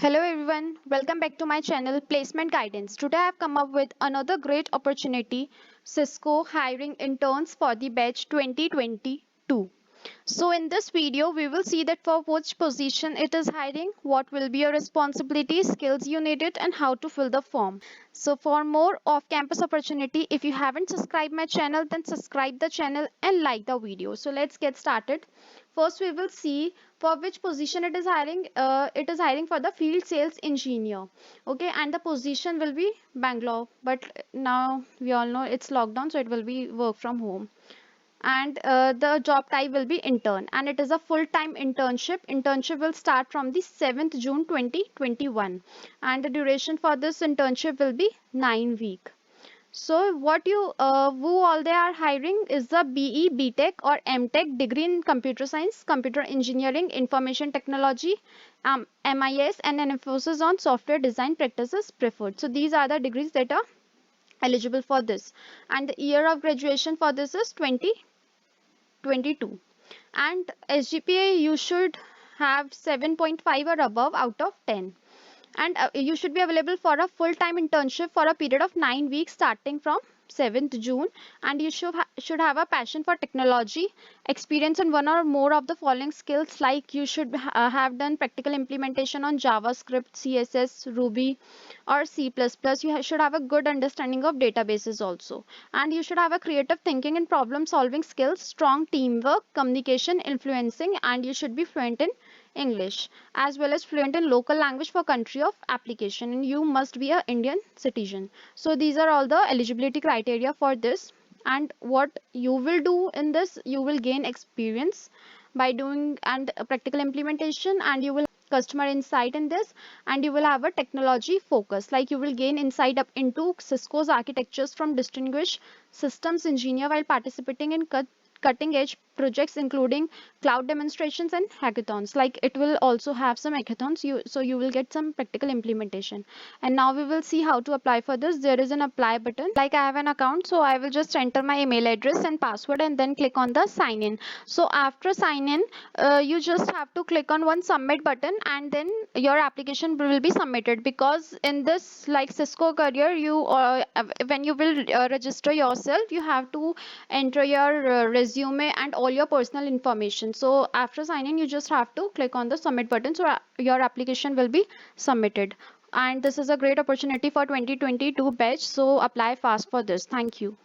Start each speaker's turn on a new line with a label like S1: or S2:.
S1: Hello everyone, welcome back to my channel Placement Guidance. Today I have come up with another great opportunity, Cisco hiring interns for the batch 2022. So in this video we will see that for which position it is hiring, what will be your responsibilities, skills you needed and how to fill the form. So for more off-campus opportunity, if you haven't subscribed my channel then subscribe the channel and like the video. So let's get started. First we will see for which position it is hiring. It is hiring for the field sales engineer. Okay, and the position will be Bangalore, but now we all know it's lockdown, so it will be work from home. And the job type will be intern, and it is a full-time internship will start from the 7th June 2021, and the duration for this internship will be 9 weeks. So what you who all they are hiring is the BE, BTech or MTech degree in computer science, computer engineering, information technology, MIS, and an emphasis on software design practices preferred. So these are the degrees that are eligible for this, and the year of graduation for this is 2022, and SGPA you should have 7.5 or above out of 10, and you should be available for a full-time internship for a period of 9 weeks starting from 7th June, and you should have a passion for technology, experience in one or more of the following skills, like you should have done practical implementation on JavaScript, CSS, Ruby or C++. You should have a good understanding of databases also, and you should have a creative thinking and problem solving skills, strong teamwork, communication, influencing, and you should be fluent in English as well as fluent in local language for country of application, and you must be a Indian citizen. So these are all the eligibility criteria for this, and what you will do in this, you will gain experience by doing and practical implementation, and you will customer insight in this, and you will have a technology focus, like you will gain insight up into Cisco's architectures from distinguished systems engineer while participating in cutting edge projects including cloud demonstrations and hackathons. Like it will also have some hackathons, you will get some practical implementation. And now we will see how to apply for this. There is an apply button. Like I have an account, so I will just enter my email address and password and then click on the sign in. So after sign in, you just have to click on one submit button, and then your application will be submitted. Because in this, like Cisco career, you when you will register yourself, you have to enter your resume and all your personal information. So after signing, you just have to click on the submit button, so your application will be submitted. And this is a great opportunity for 2022 batch, so apply fast for this. Thank you.